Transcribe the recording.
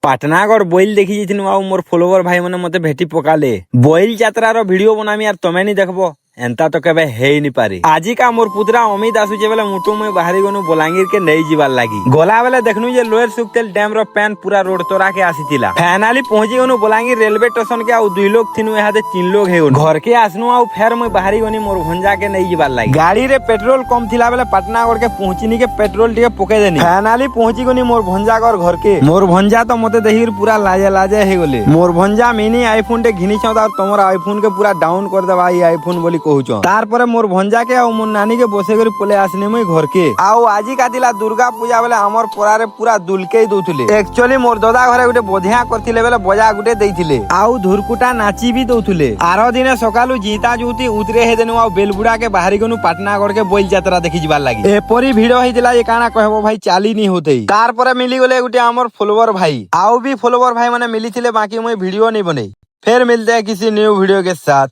পাটনাগড় বইল দেখি যাইছিনু আর মোর ফলোवर ভাই মানে মতে ভেটি পকালে বইল যাত্রার ভিডিও বনামি আর তুমি নি দেখবো এন্তা তো কেবে হেই নি পারি আজিকা মোর পুতরা অমিত আসুছে বেলে মুটু মুই বাহারি গনু বলাঙ্গীর কে নেই যাবার লাগি গলা বেলে দেখনু যে লোয়ের সুকতেল ড্যাম র প্যান পুরা রোড তোরা কে আসিছিলা ফাইনালি পৌঁছি গনু বলাঙ্গীর রেলवे স্টেশন কে আউ 2 লোক থিনু এহাতে 3 লোক হেগন ঘর কে আসনু আউ ফের মুই বাহারি গনি মোর ভঞ্জা কে নেই যাবার লাগি গাড়ি রে পেট্রোল কম থিলা বেলে পাটনাগড় কে পৌঁছিনি কে পেট্রোল টিকে পকে দেনি ফাইনালি পৌঁছি গনি মোর ভঞ্জা ঘর কে মোর ভঞ্জা তো মতে দেখির পুরা লাজে লাজে হে গলে মোর ভঞ্জা মিনি আইফোন टे घिनी छौ और तमर आईफोन के पूरा डाउन कर देबा ई आईफोन बोली कहूछ तार मोर भंजा के और मोर नानी के बसे करी पले आसने मुई घर के आउ आजी का दिला दुर्गा पूजा बेले हमर परारे पूरा दुलके दउथिले एक्चुअली मोर दादा घरे गुटे बधिया करथिले बेले बजा गुटे देइथिले आउ धुरकुटा नाची भी दउथिले आरो दिने सकालु जीता जुती उतरे हे देनु आउ बेलबुड़ा के बाहरी गनु पाटनागढ़ के बोइल यात्रा देखि जिबार लागी एपरी भिडियो हिदिला ए काना कहबो भाई चाली नी होतई तार परे मिली गले गुटे हमर फॉलोवर भाई आउ भी फॉलोवर भाई माने मिली थिले बाकी मुई वीडियो नहीं बने फिर मिलते हैं किसी न्यू वीडियो के साथ।